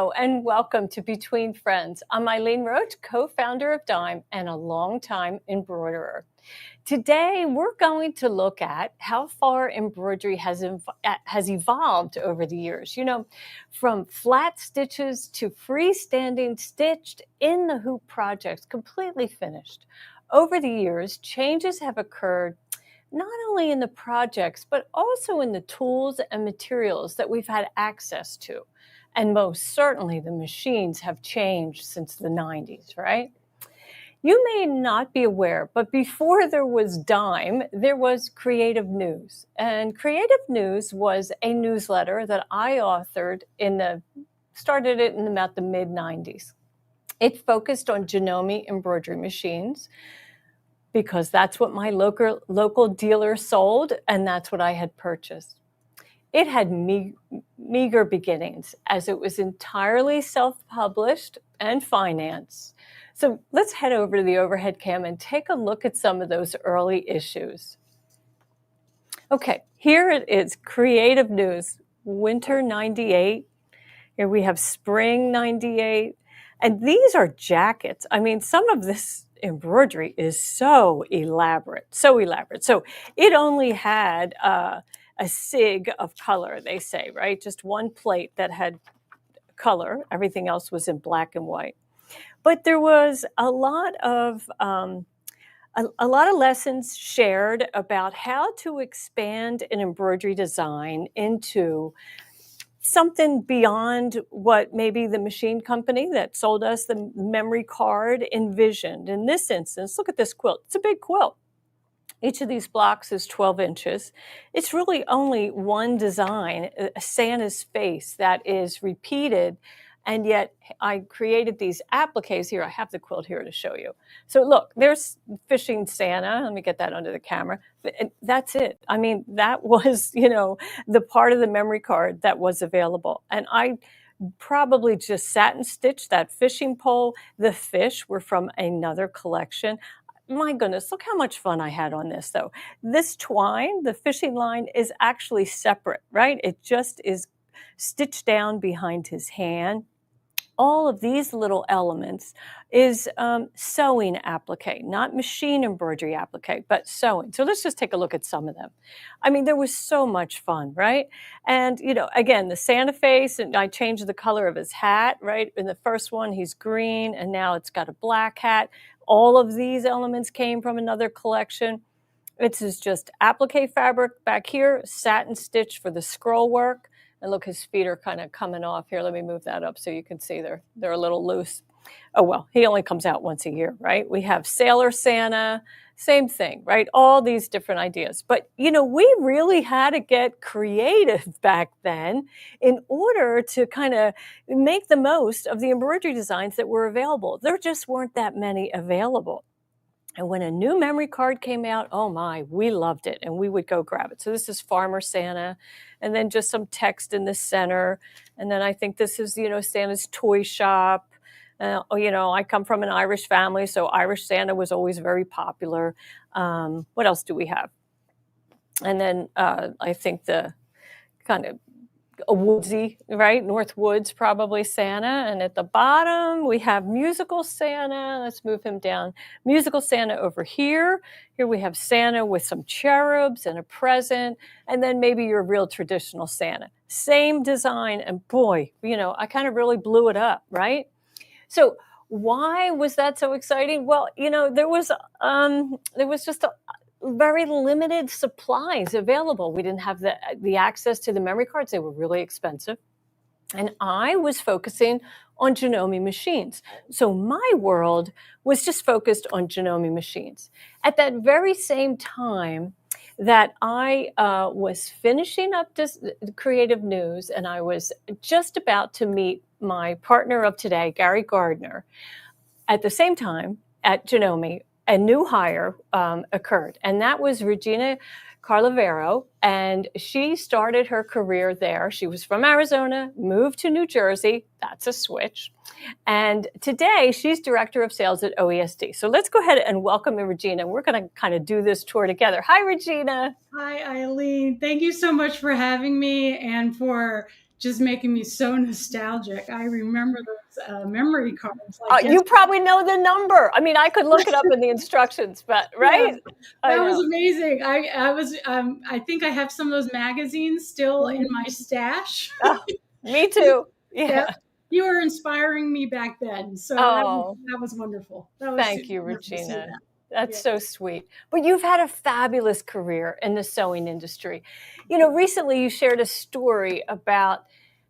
Hello and welcome to Between Friends. I'm Eileen Roche, co-founder of Dime and a longtime embroiderer. Today, we're going to look at how far embroidery has evolved over the years. You know, from flat stitches to freestanding stitched in the hoop projects, completely finished. Over the years, changes have occurred not only in the projects, but also in the tools and materials that we've had access to. And most certainly the machines have changed since the 90s, right? You may not be aware, but before there was Dime, there was Creative News. And Creative News was a newsletter that I authored started it in about the mid-90s. It focused on Janome embroidery machines because that's what my local dealer sold, and that's what I had purchased. It had meager beginnings as it was entirely self-published and financed. So let's head over to the overhead cam and take a look at some of those early issues. Okay, here it is, Creative News, Winter 98. Here we have Spring 98. And these are jackets. I mean, some of this embroidery is so elaborate. So it only had a sig of color, they say, right? Just one plate that had color. Everything else was in black and white. But there was a lot of lessons shared about how to expand an embroidery design into something beyond what maybe the machine company that sold us the memory card envisioned. In this instance, look at this quilt. It's a big quilt. Each of these blocks is 12 inches. It's really only one design, Santa's face, that is repeated. And yet I created these appliques here. I have the quilt here to show you. So look, there's fishing Santa. Let me get that under the camera. That's it. I mean, that was, the part of the memory card that was available. And I probably just sat and stitched that fishing pole. The fish were from another collection. My goodness, look how much fun I had on this, though. This twine, the fishing line, is actually separate, right? It just is stitched down behind his hand. All of these little elements is sewing applique, not machine embroidery applique, but sewing. So let's just take a look at some of them. I mean, there was so much fun, right? And, again, the Santa face, and I changed the color of his hat, right? In the first one, he's green, and now it's got a black hat. All of these elements came from another collection. This is just applique fabric back here, satin stitch for the scroll work. And look, his feet are kind of coming off here. Let me move that up so you can see they're a little loose. Oh, well, he only comes out once a year, right? We have Sailor Santa, same thing, right? All these different ideas. But, we really had to get creative back then in order to kind of make the most of the embroidery designs that were available. There just weren't that many available. And when a new memory card came out, oh my, we loved it, and we would go grab it. So this is Farmer Santa, and then just some text in the center. And then I think this is, Santa's toy shop. I come from an Irish family, so Irish Santa was always very popular. What else do we have? And then I think the kind of a woodsy, right? North Woods, probably Santa. And at the bottom, we have Musical Santa. Let's move him down. Musical Santa over here. Here we have Santa with some cherubs and a present. And then maybe your real traditional Santa. Same design. And boy, I kind of really blew it up, right? So why was that so exciting? Well, there was just very limited supplies available. We didn't have the access to the memory cards. They were really expensive. And I was focusing on Janome machines. So my world was just focused on Janome machines. At that very same time that I was finishing up this Creative News, and I was just about to meet my partner of today, Gary Gardner, at the same time at Janome, a new hire occurred, and that was Regena Carlevaro, and she started her career there. She was from Arizona, moved to New Jersey. That's a switch. And today, she's director of sales at OESD. So let's go ahead and welcome Regena. We're going to kind of do this tour together. Hi, Regena. Hi, Eileen. Thank you so much for having me and for just making me so nostalgic. I remember those memory cards. Like You probably know the number. I mean, I could look it up in the instructions, but right? Yeah, that was amazing. I think I have some of those magazines still in my stash. Oh, me too. Yeah. Yep. You were inspiring me back then. So that was wonderful. That was thank you, wonderful to see Regina. that. That's so sweet. But you've had a fabulous career in the sewing industry. Recently you shared a story about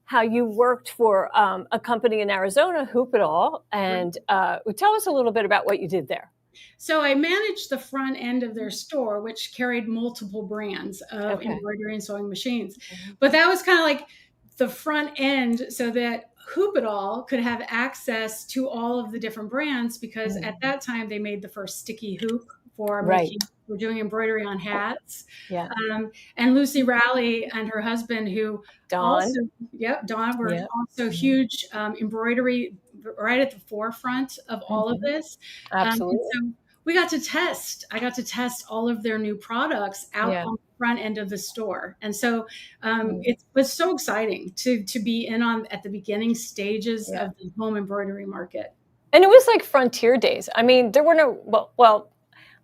how you worked for a company in Arizona, Hoop It All, and tell us a little bit about what you did there. So I managed the front end of their store, which carried multiple brands of embroidery and sewing machines. But that was kind of like the front end so that Hoop It All could have access to all of the different brands, because at that time they made the first sticky hoop for making, we're doing embroidery on hats. Yeah. And Lucy Rowley and her husband, who Dawn, were also huge embroidery right at the forefront of all of this. Absolutely. So we got to test. I got to test all of their new products out on the front end of the store, and so it was so exciting to be in on at the beginning stages of the home embroidery market. And it was like frontier days. I mean, there were no well,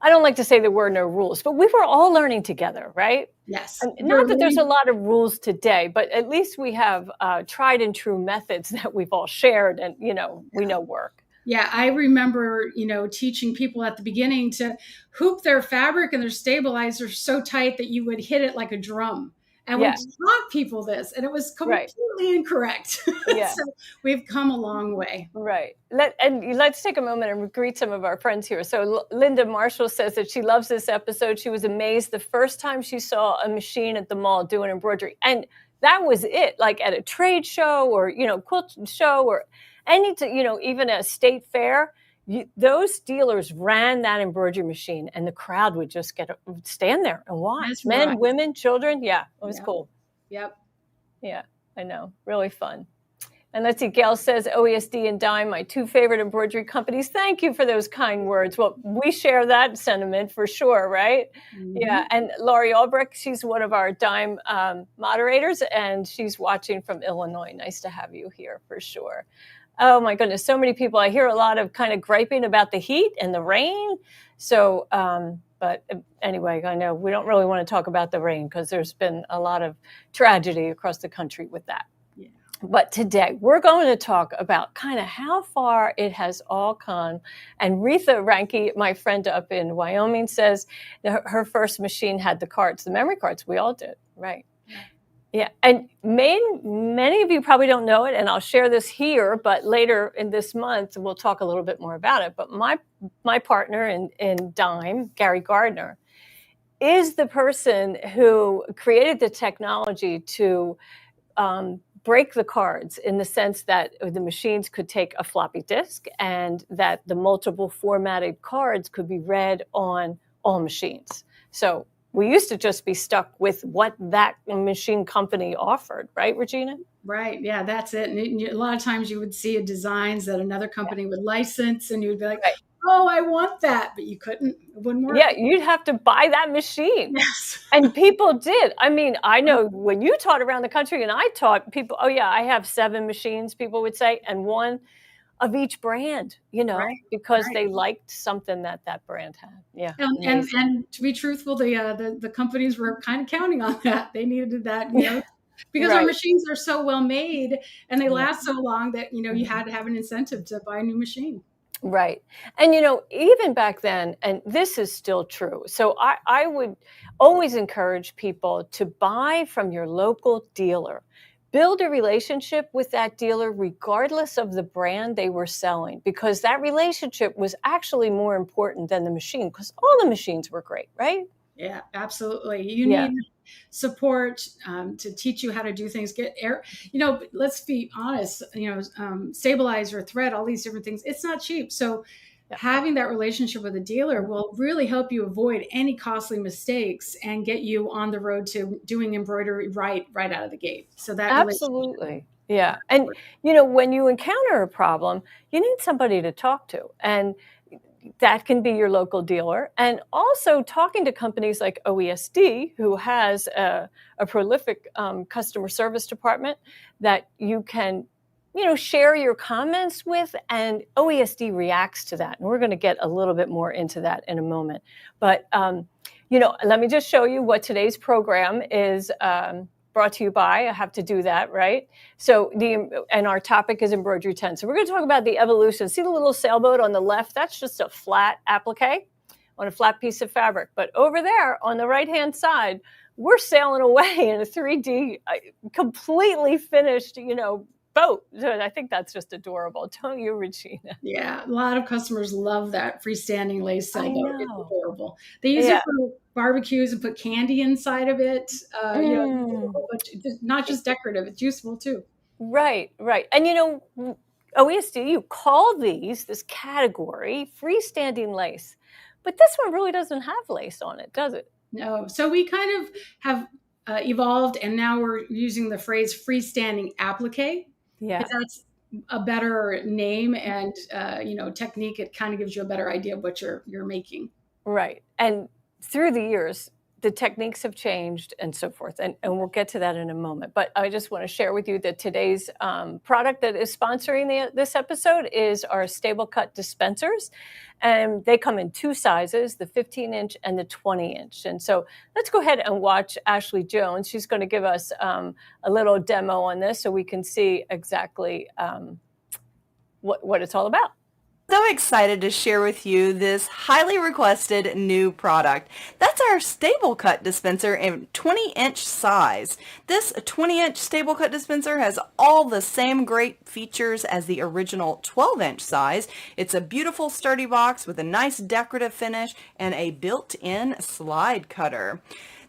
I don't like to say there were no rules, but we were all learning together, right? Yes. And not that there's a lot of rules today, but at least we have tried and true methods that we've all shared and, we know work. Yeah, I remember, teaching people at the beginning to hoop their fabric and their stabilizer so tight that you would hit it like a drum. And we taught people this, and it was completely incorrect. Yeah. So we've come a long way. Right. Let's take a moment and greet some of our friends here. So Linda Marshall says that she loves this episode. She was amazed the first time she saw a machine at the mall doing embroidery. And that was it, like at a trade show or, quilt show or even a state fair. Those dealers ran that embroidery machine, and the crowd would just stand there and watch. That's Men, right. women, children. Yeah, it was cool. Yep. Yeah, I know. Really fun. And let's see, Gail says, OESD and Dime, my two favorite embroidery companies. Thank you for those kind words. Well, we share that sentiment for sure, right? Mm-hmm. Yeah, and Laurie Albrecht, she's one of our Dime moderators, and she's watching from Illinois. Nice to have you here for sure. Oh my goodness, so many people. I hear a lot of kind of griping about the heat and the rain. So, but anyway, I know we don't really want to talk about the rain because there's been a lot of tragedy across the country with that. Yeah. But today we're going to talk about kind of how far it has all come. And Retha Ranke, my friend up in Wyoming, says her first machine had the cards, the memory cards. We all did, right? Yeah, and many of you probably don't know it, and I'll share this here, but later in this month, we'll talk a little bit more about it. But my partner in Dime, Gary Gardner, is the person who created the technology to break the cards in the sense that the machines could take a floppy disk and that the multiple formatted cards could be read on all machines. So we used to just be stuck with what that machine company offered, right, Regina? Right. Yeah, that's it. And a lot of times you would see designs that another company would license, and you would be like, oh, I want that, but you couldn't. It wouldn't work. Yeah, you'd have to buy that machine. Yes. And people did. I mean, I know when you taught around the country and I taught people, oh yeah, I have 7 machines, people would say, and one of each brand, because they liked something that brand had. Yeah. And to be truthful, the companies were kind of counting on that. They needed that, because our machines are so well made and they last so long that, you had to have an incentive to buy a new machine. Right. And, even back then, and this is still true. So I would always encourage people to buy from your local dealer. Build a relationship with that dealer regardless of the brand they were selling, because that relationship was actually more important than the machine, because all the machines were great, right? Yeah, absolutely. You need support to teach you how to do things. Let's be honest, stabilizer, thread, all these different things, it's not cheap. So having that relationship with a dealer will really help you avoid any costly mistakes and get you on the road to doing embroidery right out of the gate. So that absolutely. Yeah. And, when you encounter a problem, you need somebody to talk to. And that can be your local dealer. And also talking to companies like OESD, who has a prolific customer service department. that you can, share your comments with, and OESD reacts to that. And we're going to get a little bit more into that in a moment. But, let me just show you what today's program is brought to you by. I have to do that, right? So and our topic is embroidery trends. So we're going to talk about the evolution. See the little sailboat on the left? That's just a flat applique on a flat piece of fabric. But over there on the right-hand side, we're sailing away in a 3D, completely finished, boat. So I think that's just adorable. Don't you, Regina? Yeah, a lot of customers love that freestanding lace sailboat. It's adorable. They use it for barbecues and put candy inside of it. Not just decorative, it's useful too. Right. And OESD, you call this category freestanding lace, but this one really doesn't have lace on it, does it? No. So we kind of have evolved, and now we're using the phrase freestanding applique. Yeah. That's a better name and, technique. It kind of gives you a better idea of what you're making. Right. And through the years, the techniques have changed and so forth. And we'll get to that in a moment. But I just want to share with you that today's product that is sponsoring this episode is our Stable Cut dispensers. And they come in two sizes, the 15-inch and the 20-inch. And so let's go ahead and watch Ashley Jones. She's going to give us a little demo on this so we can see exactly what it's all about. So excited to share with you this highly requested new product. That's our Stable Cut dispenser in 20-inch size. This 20-inch Stable Cut dispenser has all the same great features as the original 12-inch size. It's a beautiful sturdy box with a nice decorative finish and a built-in slide cutter.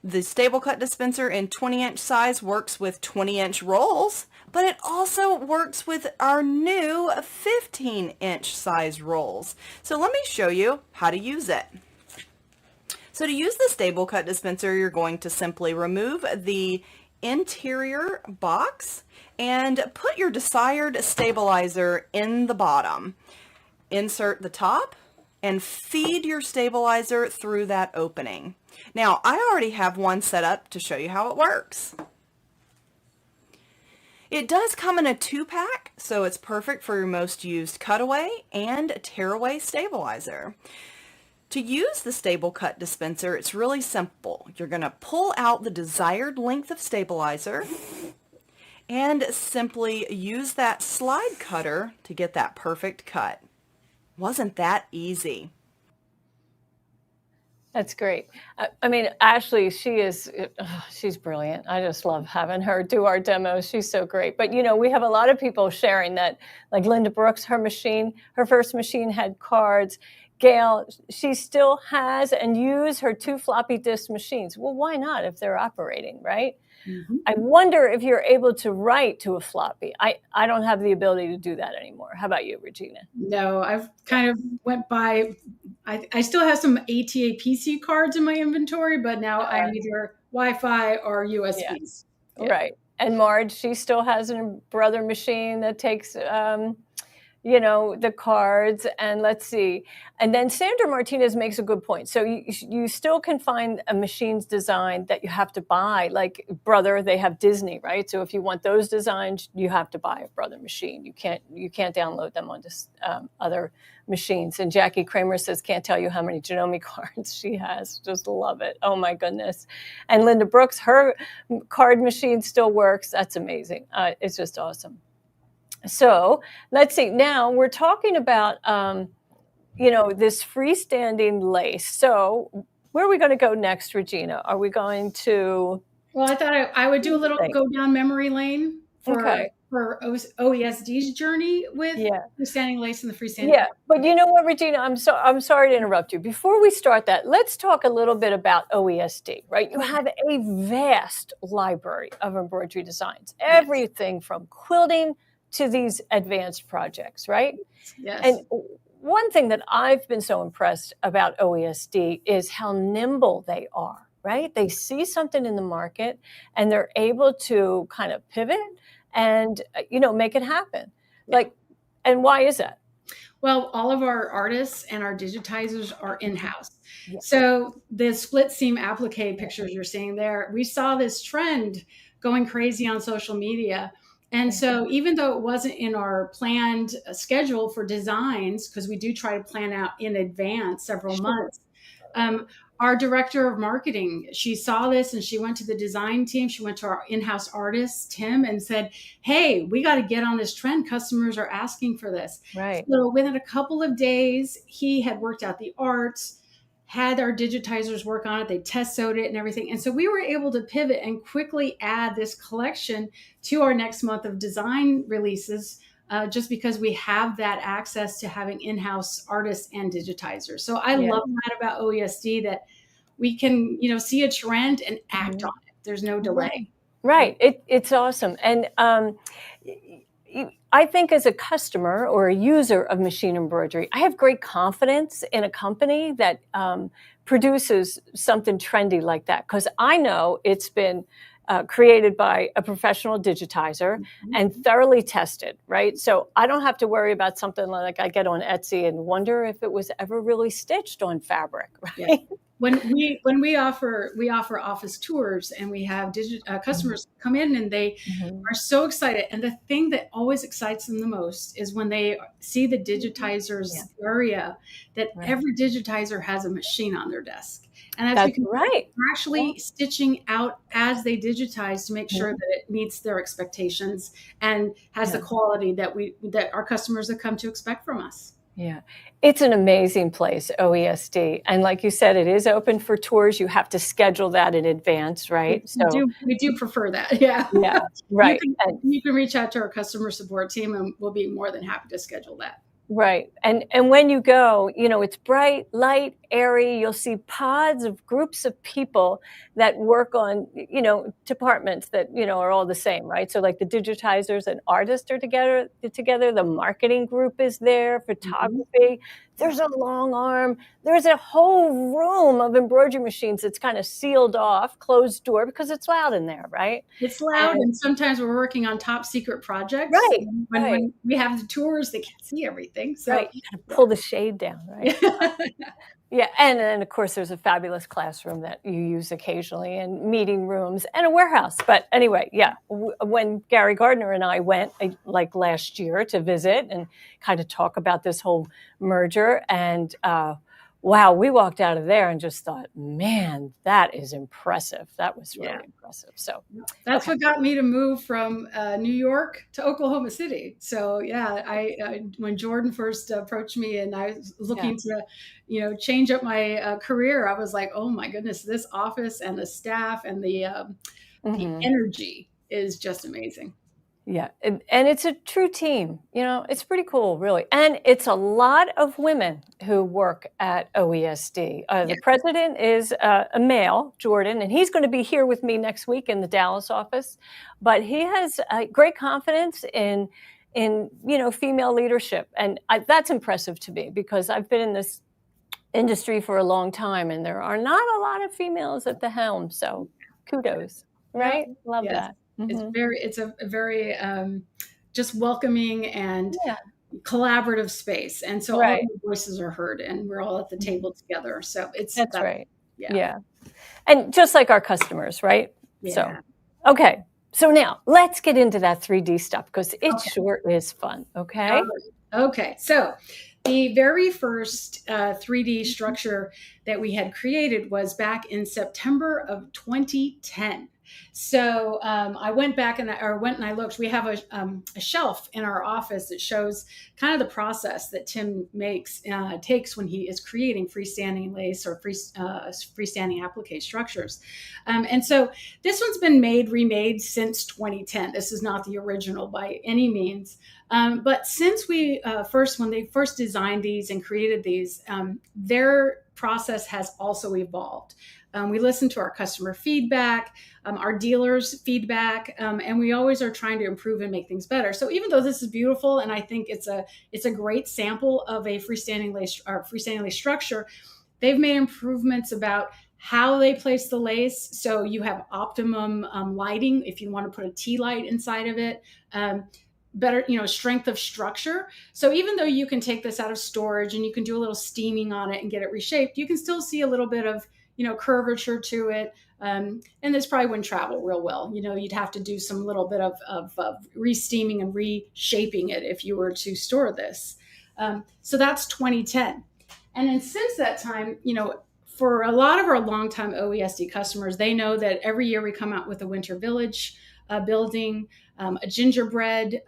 The Stable Cut dispenser in 20-inch size works with 20-inch rolls, but it also works with our new 15-inch size rolls. So let me show you how to use it. So to use the Stable Cut dispenser, you're going to simply remove the interior box and put your desired stabilizer in the bottom. Insert the top and feed your stabilizer through that opening. Now, I already have one set up to show you how it works. It does come in a 2-pack, so it's perfect for your most used cutaway and tearaway stabilizer. To use the Stable Cut dispenser, it's really simple. You're going to pull out the desired length of stabilizer and simply use that slide cutter to get that perfect cut. Wasn't that easy? That's great. I mean, Ashley, she's brilliant. I just love having her do our demos. She's so great. But, we have a lot of people sharing that, like Linda Brooks, her first machine had cards. Gail, she still has and use her 2 floppy disk machines. Well, why not if they're operating, right? Mm-hmm. I wonder if you're able to write to a floppy. I don't have the ability to do that anymore. How about you, Regina? No, I've kind of went by. I still have some ATA PC cards in my inventory, but now I'm either Wi-Fi or USBs. Yeah. Yeah. Right. And Marge, she still has a brother machine that takes the cards, and let's see. And then Sandra Martinez makes a good point. So you still can find a machine's design that you have to buy. Like Brother, they have Disney, right? So if you want those designs, you have to buy a Brother machine. You can't download them on just other machines. And Jackie Kramer says, can't tell you how many Janome cards she has. Just love it. Oh my goodness. And Linda Brooks, her card machine still works. That's amazing. It's just awesome. So let's see. Now we're talking about, this freestanding lace. So where are we going to go next, Regina? Are we going to? Well, I thought I would do a little go down memory lane for OESD's journey with freestanding lace and the freestanding. Yeah, but you know what, Regina? I'm sorry to interrupt you. Before we start that, let's talk a little bit about OESD, right? You have a vast library of embroidery designs, everything from quilting to these advanced projects, right? Yes. And one thing that I've been so impressed about OESD is how nimble they are, right? They see something in the market and they're able to kind of pivot and, make it happen. Yeah. And why is that? Well, all of our artists and our digitizers are in-house. Yeah. So the split seam applique pictures you're seeing there, we saw this trend going crazy on social media. And so even though it wasn't in our planned schedule for designs, because we do try to plan out in advance several months, our director of marketing, she saw this and she went to the design team. She went to our in-house artist, Tim, and said, hey, we got to get on this trend. Customers are asking for this. Right. So within a couple of days, he had worked out the arts, had our digitizers work on it. They test sewed it and everything. And so we were able to pivot and quickly add this collection to our next month of design releases, just because we have that access to having in-house artists and digitizers. So I love that about OESD, that we can, see a trend and act on it. There's no delay. Right. It's awesome. And I think as a customer or a user of machine embroidery, I have great confidence in a company that produces something trendy like that, because I know it's been created by a professional digitizer and thoroughly tested, right? So I don't have to worry about something like I get on Etsy and wonder if it was ever really stitched on fabric, right? Yeah. When we offer office tours, and we have customers come in and they are so excited, and the thing that always excites them the most is when they see the digitizers area, that every digitizer has a machine on their desk. And that's because they're actually stitching out as they digitize to make sure that it meets their expectations and has the quality that our customers have come to expect from us. Yeah, it's an amazing place, OESD. And like you said, it is open for tours. You have to schedule that in advance, right? We do prefer that. Yeah. Yeah, right. You can reach out to our customer support team and we'll be more than happy to schedule that. Right. And when you go, it's bright, light, airy. You'll see pods of groups of people that work on, departments that, are all the same, right? So like the digitizers and artists are together. The marketing group is there, photography. There's a long arm. There's a whole room of embroidery machines that's kind of sealed off, closed door, because it's loud in there, right? It's loud, and sometimes we're working on top secret projects. Right. When we have the tours, they can't see everything. So you gotta pull the shade down, right? Yeah, and then of course there's a fabulous classroom that you use occasionally, and meeting rooms, and a warehouse. But anyway, when Gary Gardner and I went like last year to visit and kind of talk about this whole merger, and wow, we walked out of there and just thought, man, that is impressive. That was really impressive. So that's what got me to move from New York to Oklahoma City. So I when Jordan first approached me and I was looking to, change up my career, I was like, oh my goodness, this office and the staff and the energy is just amazing. Yeah, and it's a true team. It's pretty cool, really. And it's a lot of women who work at OESD. The president is a male, Jordan, and he's going to be here with me next week in the Dallas office. But he has great confidence in female leadership. And that's impressive to me, because I've been in this industry for a long time, and there are not a lot of females at the helm. So kudos, right? Love that. It's a very just welcoming and collaborative space, and so all the voices are heard, and we're all at the table together. So that's right. Yeah, and just like our customers, right? Yeah. So okay, so now let's get into that 3D stuff, because it sure is fun. Okay. Okay. So the very first 3D structure that we had created was back in September of 2010. So I went back and I looked. We have a shelf in our office that shows kind of the process that Tim takes when he is creating freestanding lace or freestanding applique structures. And so this one's been remade since 2010. This is not the original by any means. But since when they first designed these and created these, their process has also evolved. We listen to our customer feedback, our dealers' feedback, and we always are trying to improve and make things better. So even though this is beautiful, and I think it's a great sample of a freestanding lace structure, they've made improvements about how they place the lace. So you have optimum lighting if you want to put a tea light inside of it. Better, strength of structure. So even though you can take this out of storage and you can do a little steaming on it and get it reshaped, you can still see a little bit of, curvature to it. And this probably wouldn't travel real well. You'd have to do some little bit of re-steaming and reshaping it if you were to store this. So that's 2010. And then since that time, for a lot of our longtime OESD customers, they know that every year we come out with a winter village building, a gingerbread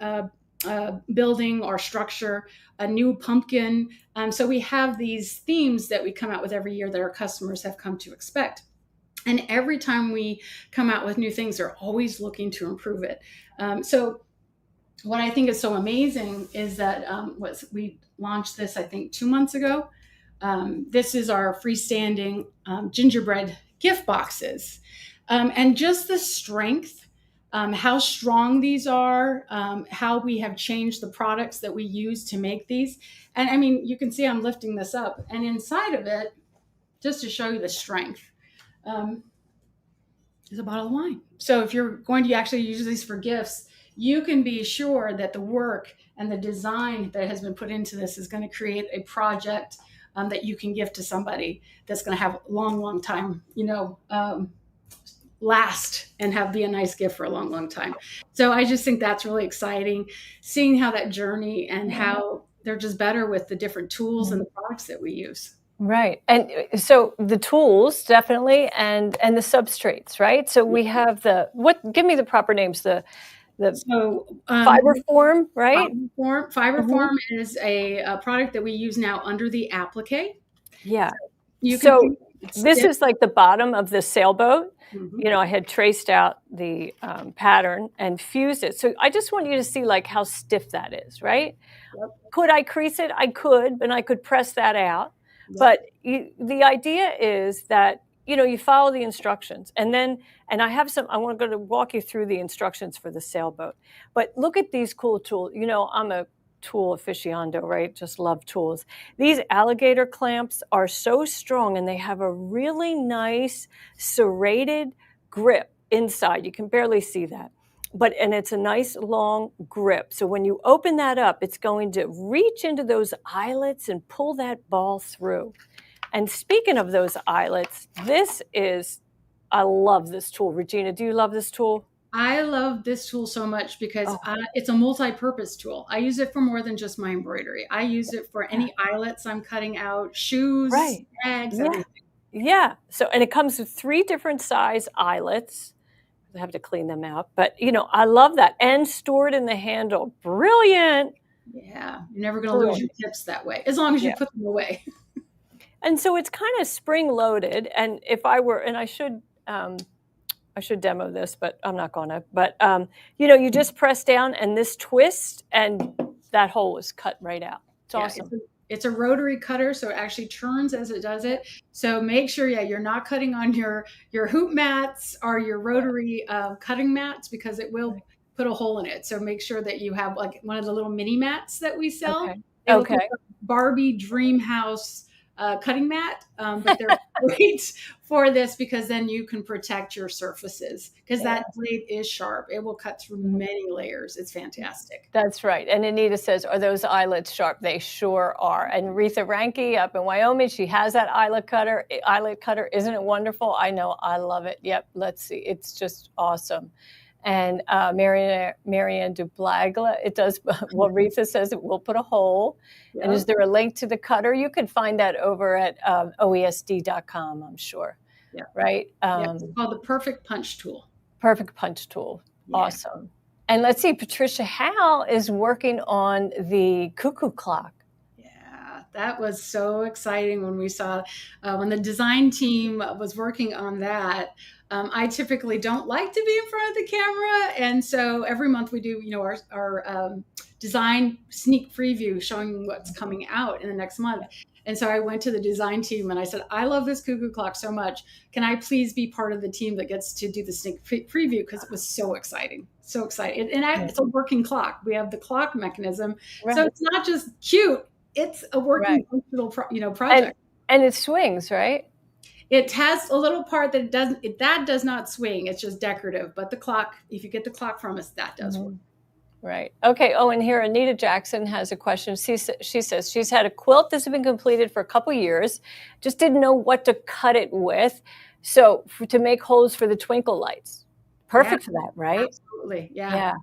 building or structure, a new pumpkin. So we have these themes that we come out with every year that our customers have come to expect. And every time we come out with new things, they're always looking to improve it. So what I think is so amazing is that we launched this, I think, 2 months ago. This is our freestanding gingerbread gift boxes. And just the strength, how strong these are, how we have changed the products that we use to make these. And I mean, you can see I'm lifting this up. And inside of it, just to show you the strength, is a bottle of wine. So if you're going to actually use these for gifts, you can be sure that the work and the design that has been put into this is going to create a project that you can give to somebody that's going to have a long time, last and be a nice gift for a long time. So I just think that's really exciting, seeing how that journey and how they're just better with the different tools and the products that we use. Right. And so the tools definitely, and the substrates, right? So we have give me the proper names, the fiber form, right? Fiber form is a product that we use now under the applique. Yeah. So this is like the bottom of the sailboat. Mm-hmm. I had traced out the pattern and fused it. So I just want you to see like how stiff that is, right? Yep. Could I crease it? I could, and I could press that out. Yep. But the idea is that, you follow the instructions, and I want to walk you through the instructions for the sailboat. But look at these cool tools. I'm a tool aficionado, right? Just love tools. These alligator clamps are so strong, and they have a really nice serrated grip inside. You can barely see that. And it's a nice long grip. So when you open that up, it's going to reach into those eyelets and pull that ball through. And speaking of those eyelets, I love this tool. Regina, do you love this tool? I love this tool so much because it's a multi-purpose tool. I use it for more than just my embroidery. I use it for any eyelets I'm cutting out, shoes, bags, everything. Yeah. So, and it comes with 3 different size eyelets. I have to clean them out. But, I love that. And stored in the handle. Brilliant. Yeah. You're never going to lose your tips that way, as long as you put them away. And so it's kind of spring loaded. And if I were, and I should demo this, but I'm not going to. But, you just press down and this twist and that hole is cut right out. It's awesome. It's a rotary cutter, so it actually turns as it does it. So make sure, you're not cutting on your hoop mats or your rotary cutting mats, because it will put a hole in it. So make sure that you have like one of the little mini mats that we sell. Okay. Barbie Dream House cutting mat, but they're great for this because then you can protect your surfaces, because that blade is sharp. It will cut through many layers. It's fantastic. That's right. And Anita says, are those eyelets sharp? They sure are. And Retha Ranke up in Wyoming, she has that eylet cutter. Isn't it wonderful? I know. I love it. Yep. Let's see. It's just awesome. And Marianne Dublagla, it does, well, Retha says it will put a hole. Yep. And is there a link to the cutter? You can find that over at OESD.com, I'm sure. Yeah. Right? It's called the Perfect Punch Tool. Perfect Punch Tool. Yeah. Awesome. And let's see, Patricia Howell is working on the cuckoo clock. Yeah, that was so exciting when we saw, when the design team was working on that. I typically don't like to be in front of the camera. And so every month we do, our design sneak preview showing what's coming out in the next month. And so I went to the design team and I said, I love this cuckoo clock so much. Can I please be part of the team that gets to do the sneak preview? Because it was so exciting. So exciting. And it's a working clock. We have the clock mechanism. Right. So it's not just cute. It's a working functional project. And it swings, right? It has a little part that that does not swing. It's just decorative. But the clock, if you get the clock from us, that does work. Right. Okay. Oh, and here Anita Jackson has a question. She says she's had a quilt that's been completed for a couple years, just didn't know what to cut it with. So to make holes for the twinkle lights. Perfect for that, right? Absolutely. Yeah. Yeah.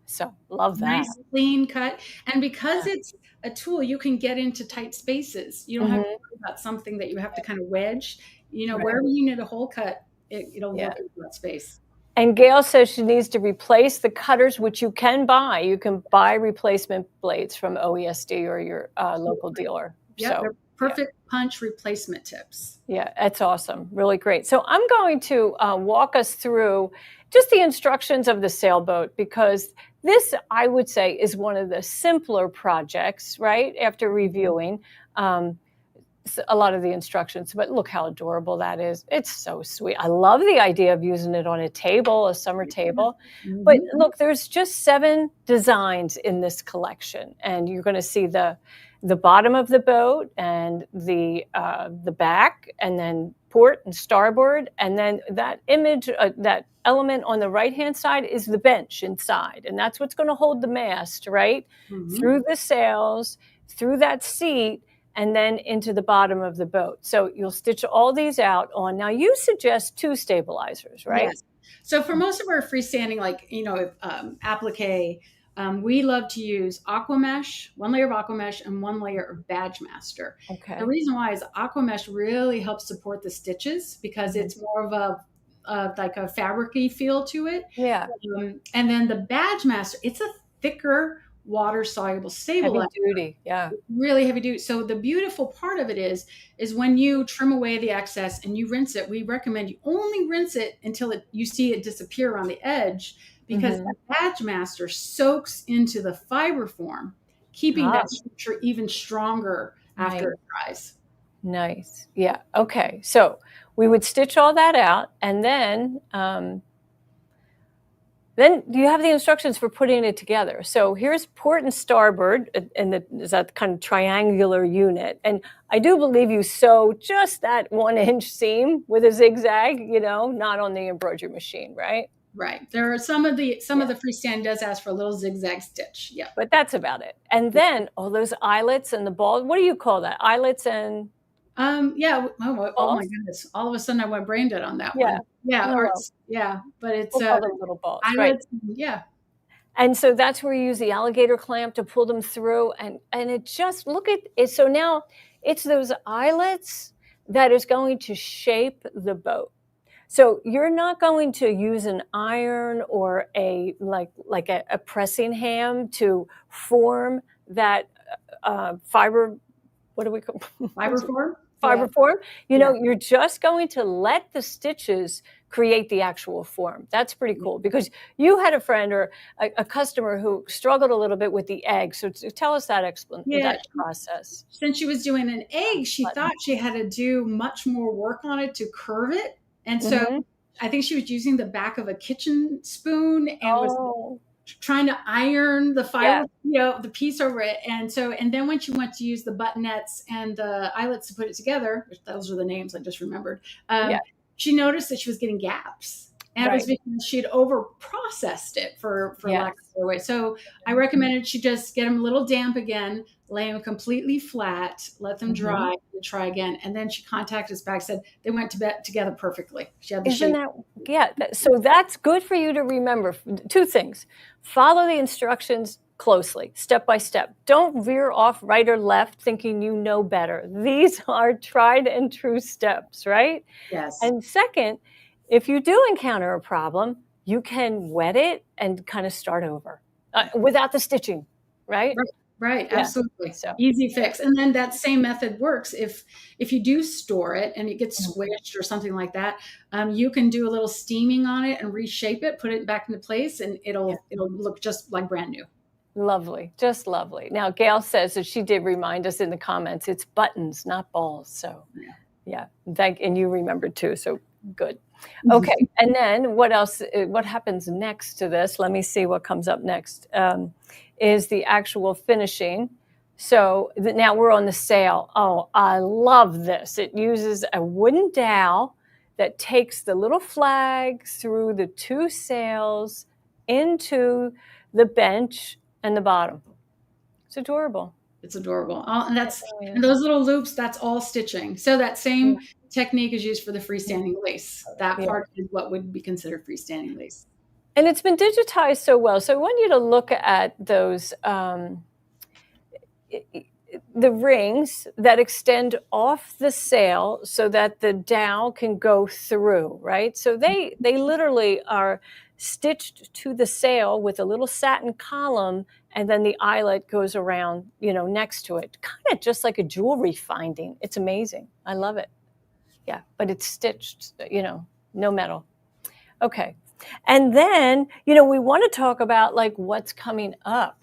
So love that. Nice, clean cut. And because it's a tool, you can get into tight spaces. You don't have to worry about something that you have to kind of wedge. Right. Wherever you need a hole cut, it'll work into that space. And Gail says she needs to replace the cutters, which you can buy. You can buy replacement blades from OESD or your local dealer. Yeah, so, they're perfect punch replacement tips. Yeah, that's awesome. Really great. So I'm going to walk us through just the instructions of the sailboat, because this, I would say, is one of the simpler projects, right? After reviewing a lot of the instructions, but look how adorable that is. It's so sweet. I love the idea of using it on a table, a summer table. But look, there's just 7 designs in this collection, and you're going to see the bottom of the boat and the back, and then port and starboard, and then that image, that element on the right-hand side is the bench inside, and that's what's going to hold the mast, right? Through the sails, through that seat, and then into the bottom of the boat. So you'll stitch all these out on. Now you suggest 2 stabilizers, right? Yes. So for most of our freestanding, applique, we love to use aqua mesh, 1 layer of aqua mesh and 1 layer of badge master. Okay. The reason why is aqua mesh really helps support the stitches, because it's more of a fabric-y feel to it. Yeah. And then the badge master, it's a thicker water soluble stabilizer. Heavy duty, yeah. Really heavy duty. So the beautiful part of it is when you trim away the excess and you rinse it, we recommend you only rinse it until you see it disappear around the edge, because the badge master soaks into the fiber form, keeping that structure even stronger after it dries. Nice. Yeah. Okay. So we would stitch all that out, and then you have the instructions for putting it together. So here's port and starboard, and is that kind of triangular unit. And I do believe you sew just that 1-inch seam with a zigzag, not on the embroidery machine, right? Right. There are some of the freestanding does ask for a little zigzag stitch. Yeah. But that's about it. And then all those eyelets and the balls, what do you call that? Eyelets and yeah. Oh my goodness. All of a sudden I went brain dead on that one. Yeah. But it's those little balls, eyelets, right? Yeah. And so that's where you use the alligator clamp to pull them through. And it just, look at it. So now it's those eyelets that is going to shape the boat. So you're not going to use an iron or a pressing ham to form that fiber. What do we call fiber form? Fiber form. You're just going to let the stitches create the actual form. That's pretty cool, because you had a friend or a customer who struggled a little bit with the egg. So tell us that that process. Since she was doing an egg, she thought she had to do much more work on it to curve it. And so I think she was using the back of a kitchen spoon and was trying to iron the fiber, the piece over it. And then when she went to use the buttonettes and the eyelets to put it together, which those are the names I just remembered, she noticed that she was getting gaps. And it was because she had over processed it for lack of a better way. So I recommended she just get them a little damp again, lay them completely flat, let them dry, and try again. And then she contacted us back, said they went to bed together perfectly. She had the shape. So that's good for you to remember. 2 things. Follow the instructions closely, step by step. Don't veer off right or left thinking you know better. These are tried and true steps, right? Yes. And second, if you do encounter a problem, you can wet it and kind of start over without the stitching, right? Right. Absolutely. So easy fix. And then that same method works if you do store it and it gets squished or something like that. You can do a little steaming on it and reshape it, put it back into place, and it'll look just like brand new. Lovely. Just lovely. Now, Gail says that she did remind us in the comments, it's buttons, not balls. So and you remembered too. So good. Okay. And then what else? What happens next to this? Let me see what comes up next. Is the actual finishing. So now we're on the sail. Oh, I love this. It uses a wooden dowel that takes the little flag through the 2 sails into the bench, and the bottom. It's adorable. It's adorable. And those little loops, that's all stitching. So that same technique is used for the freestanding lace. That part is what would be considered freestanding lace. And it's been digitized so well. So I want you to look at those, the rings that extend off the sail so that the dowel can go through, right? So they literally are stitched to the sail with a little satin column, and then the eyelet goes around, next to it, kind of just like a jewelry finding. It's amazing. I love it. Yeah, but it's stitched, no metal. Okay. And then, we want to talk about like what's coming up.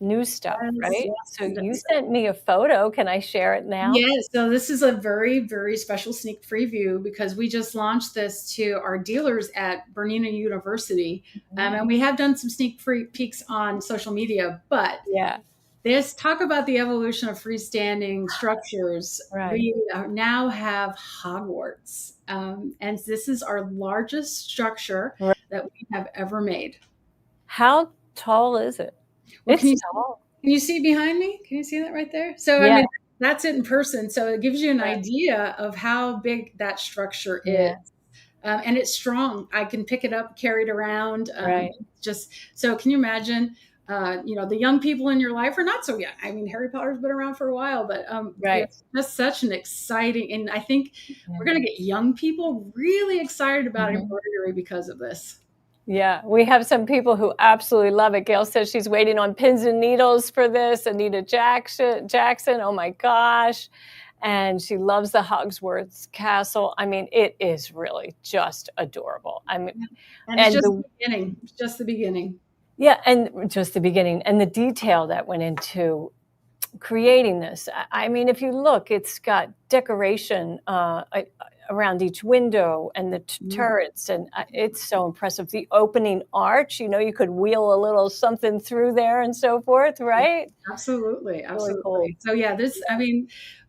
New stuff, right? Yes. So you sent me a photo. Can I share it now? Yes. So this is a very, very special sneak preview because we just launched this to our dealers at Bernina University. And we have done some sneak peeks on social media, but talk about the evolution of freestanding structures. Right. We now have Hogwarts. And this is our largest structure that we have ever made. How tall is it? Well, can you see behind me? Can you see that right there? So, I mean, that's it in person. So it gives you an idea of how big that structure is. And it's strong. I can pick it up, carry it around. So can you imagine, the young people in your life are not so young. I mean, Harry Potter's been around for a while, but it's just such an exciting, and I think we're going to get young people really excited about embroidery because of this. Yeah, we have some people who absolutely love it. Gail says she's waiting on pins and needles for this. Anita Jackson, oh my gosh. And she loves the Hogwarts Castle. I mean, it is really just adorable. And it's just the beginning. It's just the beginning. Yeah, and just the beginning. And the detail that went into creating this. I mean, if you look, it's got decoration around each window and the turrets, and it's so impressive. The opening arch, you could wheel a little something through there and so forth, right? Absolutely. Really cool. So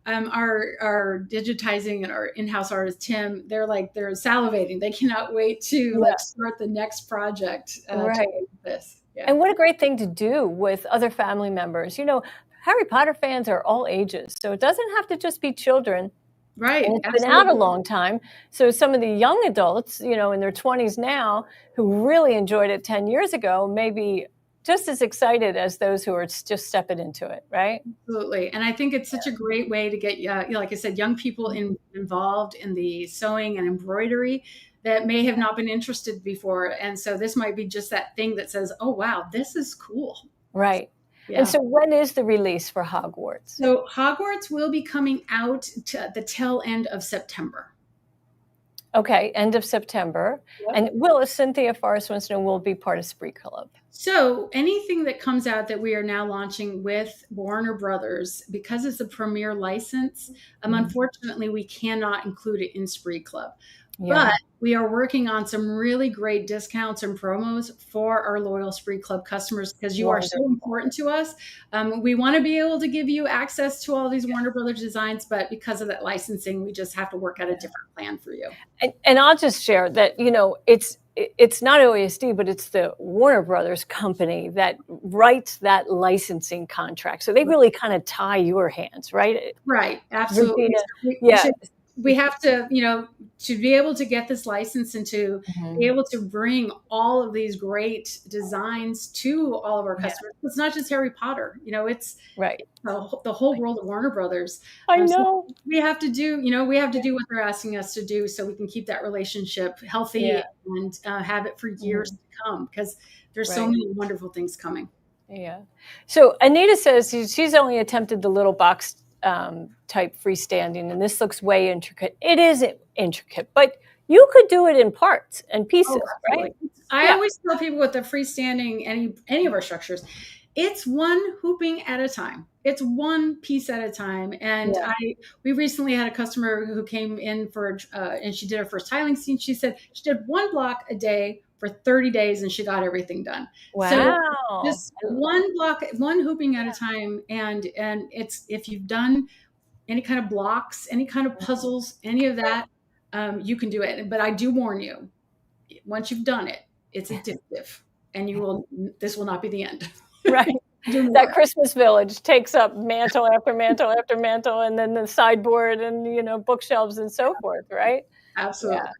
our digitizing and our in-house artist Tim, they're salivating. They cannot wait to start the next project to this. Yeah. And what a great thing to do with other family members. Harry Potter fans are all ages, so it doesn't have to just be children. Right. And it's been out a long time. So some of the young adults, in their 20s now, who really enjoyed it 10 years ago, may be just as excited as those who are just stepping into it, right? Absolutely. And I think it's such a great way to get, like I said, young people involved in the sewing and embroidery that may have not been interested before. And so this might be just that thing that says, oh, wow, this is cool. Right. Yeah. And so when is the release for Hogwarts? So Hogwarts will be coming out to the tail end of September. Okay, end of September. Yep. And Cynthia Forrest wants to know, will be part of Spree Club? So anything that comes out that we are now launching with Warner Brothers, because it's a premier license, unfortunately, we cannot include it in Spree Club. Yeah. But we are working on some really great discounts and promos for our loyal Spree Club customers because you are so important to us. We want to be able to give you access to all these Warner Brothers designs, but because of that licensing, we just have to work out a different plan for you. And I'll just share that, it's not OESD, but it's the Warner Brothers company that writes that licensing contract. So they really kind of tie your hands, right? Right. Absolutely. We have to, to be able to get this license and to be able to bring all of these great designs to all of our customers. It's not just Harry Potter, it's the whole world of Warner Brothers. I know. So we have to do, what they're asking us to do so we can keep that relationship healthy and have it for years to come because there's so many wonderful things coming. Yeah. So Anita says she's only attempted the little box type freestanding, and this looks way intricate. It is intricate, but you could do it in parts and pieces, right? I always tell people with the freestanding, any of our structures, it's one hooping at a time. It's one piece at a time. And we recently had a customer who came in and she did her first tiling scene. She said she did one block a day for 30 days and she got everything done. Wow. So just one block, one hooping at a time. And it's, if you've done any kind of blocks, any kind of puzzles, any of that, you can do it. But I do warn you, once you've done it, it's addictive. and this will not be the end. Right. That Christmas Village takes up mantle after mantle after mantle, and then the sideboard and, bookshelves and so forth, right? Absolutely. Yeah.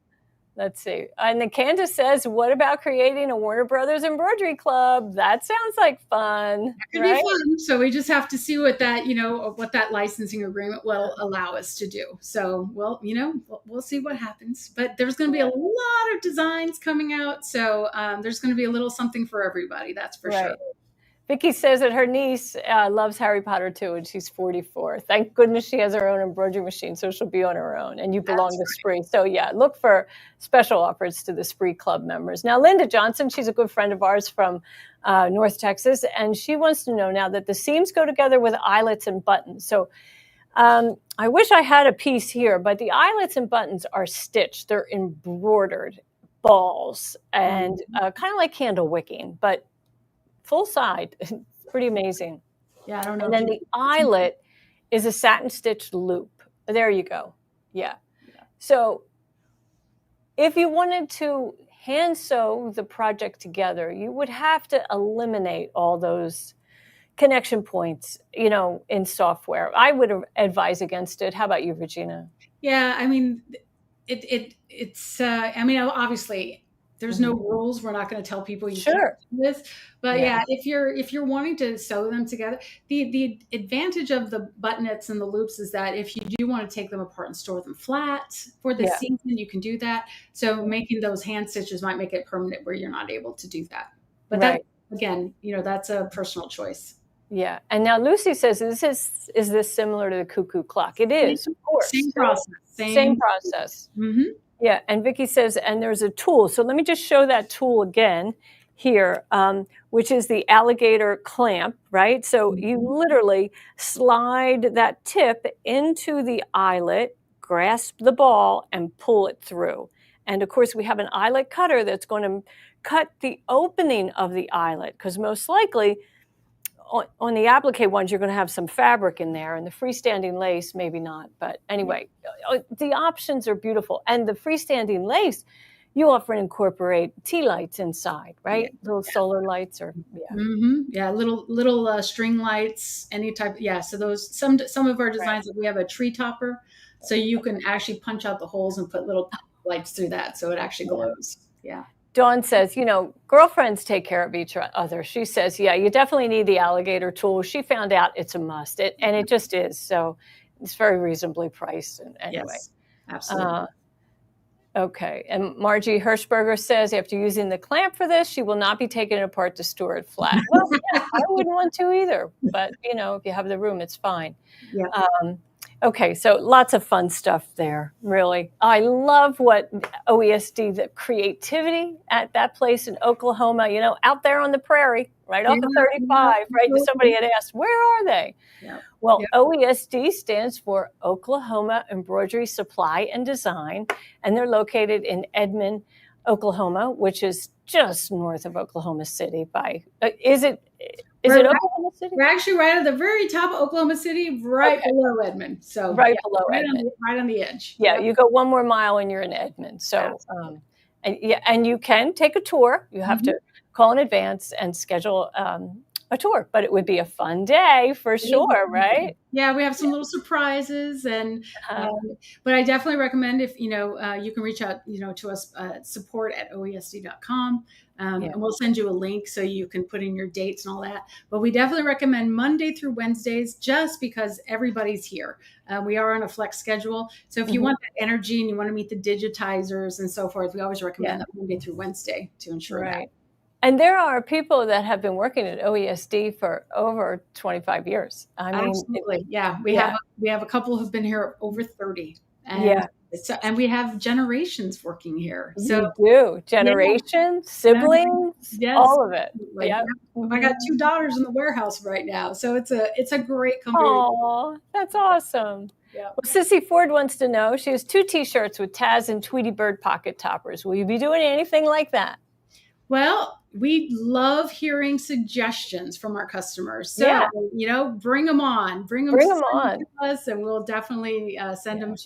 Let's see. And then Candace says, what about creating a Warner Brothers embroidery club? That sounds like fun. That could be fun. So we just have to see what that licensing agreement will allow us to do. So, we'll see what happens. But there's going to be a lot of designs coming out. So there's going to be a little something for everybody. That's for sure. Vicky says that her niece loves Harry Potter too, and she's 44. Thank goodness she has her own embroidery machine, so she'll be on her own. And you belong to Spree. So yeah, look for special offers to the Spree Club members. Now, Linda Johnson, she's a good friend of ours from North Texas, and she wants to know now that the seams go together with eyelets and buttons. So I wish I had a piece here, but the eyelets and buttons are stitched. They're embroidered balls and kind of like candle wicking, but full side. Pretty amazing. Yeah, I don't know. And then the eyelet is a satin stitched loop. There you go. Yeah. So if you wanted to hand sew the project together, you would have to eliminate all those connection points, in software. I would advise against it. How about you, Regina? Yeah, I mean, it's obviously there's no rules. We're not going to tell people you can't do this. But if you're wanting to sew them together, the advantage of the buttonets and the loops is that if you do want to take them apart and store them flat for the season, you can do that. So making those hand stitches might make it permanent where you're not able to do that. But that, again, that's a personal choice. Yeah. And now Lucy says, is this similar to the cuckoo clock? It is, of course. Same process. Same process. Mm-hmm. Yeah, and Vicky says, and there's a tool. So let me just show that tool again here, which is the alligator clamp, right? So you literally slide that tip into the eyelet, grasp the ball, and pull it through. And of course, we have an eyelet cutter that's going to cut the opening of the eyelet, because most likely on the applique ones, you're going to have some fabric in there, and the freestanding lace, maybe not. But anyway, the options are beautiful. And the freestanding lace, you often incorporate tea lights inside, right? Little solar lights or little string lights, any type. Yeah. So those, some of our designs, we have a tree topper, so you can actually punch out the holes and put little lights through that, so it actually glows. Yeah. Dawn says, girlfriends take care of each other. She says, yeah, you definitely need the alligator tool. She found out it's a must, and it just is. So it's very reasonably priced. And anyway, yes, absolutely. Okay. And Margie Hirschberger says, after using the clamp for this, she will not be taking it apart to store it flat. Well, yeah, I wouldn't want to either. But, if you have the room, it's fine. Yeah. Okay, so lots of fun stuff there, really. I love what OESD, the creativity at that place in Oklahoma, out there on the prairie, right off of 35, right? Somebody had asked, where are they? Yeah. Well, OESD stands for Oklahoma Embroidery Supply and Design, and they're located in Edmond, Oklahoma, which is just north of Oklahoma City Is it Oklahoma City? We're actually right at the very top of Oklahoma City, below Edmond. So below Edmond. Right on the edge. Yeah, you go one more mile and you're in Edmond. So, and you can take a tour. You have to call in advance and schedule a tour, but it would be a fun day for sure, right? Yeah, we have some little surprises, and but I definitely recommend if you can reach out to us support@oesd.com. And we'll send you a link so you can put in your dates and all that. But we definitely recommend Monday through Wednesdays, just because everybody's here. We are on a flex schedule. So if you want that energy and you want to meet the digitizers and so forth, we always recommend that Monday through Wednesday to ensure that. And there are people that have been working at OESD for over 25 years. I mean, absolutely. We have a couple who've been here over 30. And we have generations working here. So we do. Generations, siblings, all of it. I got 2 daughters in the warehouse right now. So it's a great company. Oh, that's awesome. Yeah. Well, Sissy Ford wants to know, she has 2 T-shirts with Taz and Tweety Bird pocket toppers. Will you be doing anything like that? Well, we love hearing suggestions from our customers. So, bring them on, bring them on to us, and we'll definitely send them.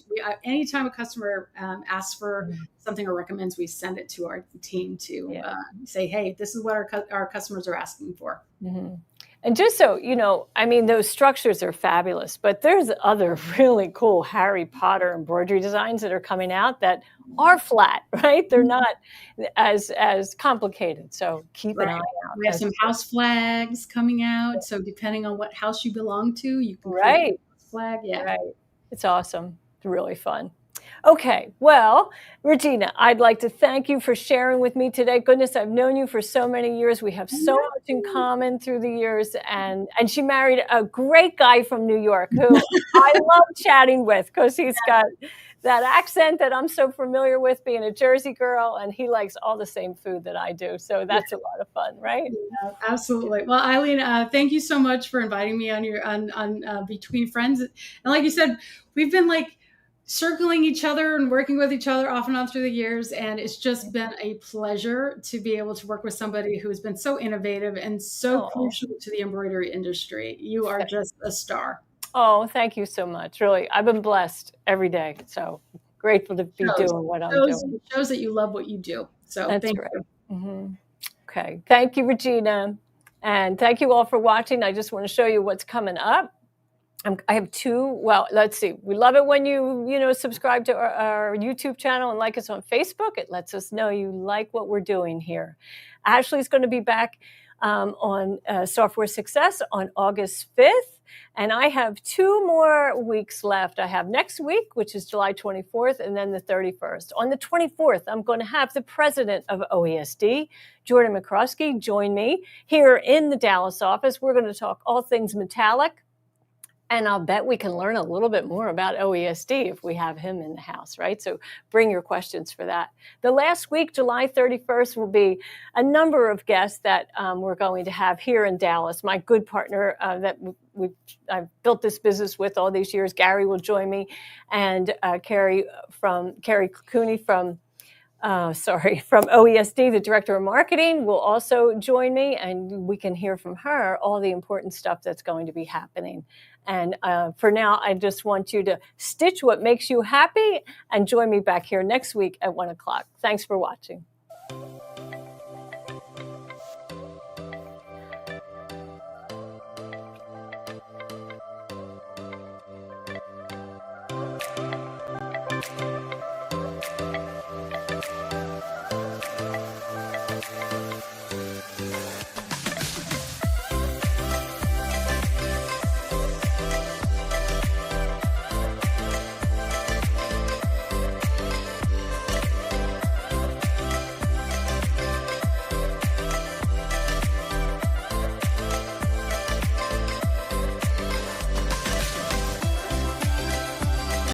Anytime a customer asks for something or recommends, we send it to our team to say, hey, this is what our customers are asking for. Mm-hmm. And just so you know, I mean, those structures are fabulous, but there's other really cool Harry Potter embroidery designs that are coming out that are flat, right? They're not as complicated. So keep an eye out. We have some house flags coming out. So depending on what house you belong to, you can create a house flag. Yeah. Right. It's awesome. It's really fun. Okay, well, Regena, I'd like to thank you for sharing with me today. Goodness, I've known you for so many years. We have so much in common through the years. And she married a great guy from New York who I love chatting with because he's got that accent that I'm so familiar with, being a Jersey girl, and he likes all the same food that I do. So that's a lot of fun, right? Yeah, absolutely. Well, Eileen, thank you so much for inviting me on Between Friends. And like you said, we've been like circling each other and working with each other off and on through the years. And it's just been a pleasure to be able to work with somebody who has been so innovative and so crucial to the embroidery industry. You are just a star. Oh, thank you so much. Really, I've been blessed every day. So grateful to be doing what I'm doing. It shows that you love what you do. So thank you. Mm-hmm. Okay. Thank you, Regena. And thank you all for watching. I just want to show you what's coming up. I have two. Well, let's see. We love it when you subscribe to our YouTube channel and like us on Facebook. It lets us know you like what we're doing here. Ashley's going to be back on Software Success on August 5th. And I have 2 more weeks left. I have next week, which is July 24th, and then the 31st. On the 24th, I'm going to have the president of OESD, Jordan McCroskey, join me here in the Dallas office. We're going to talk all things metallic. And I'll bet we can learn a little bit more about OESD if we have him in the house, right? So bring your questions for that. The last week, July 31st, will be a number of guests that we're going to have here in Dallas. My good partner that I've built this business with all these years, Gary, will join me, and Carrie Cooney from OESD, the director of marketing, will also join me, and we can hear from her all the important stuff that's going to be happening. And for now, I just want you to stitch what makes you happy and join me back here next week at 1 o'clock. Thanks for watching.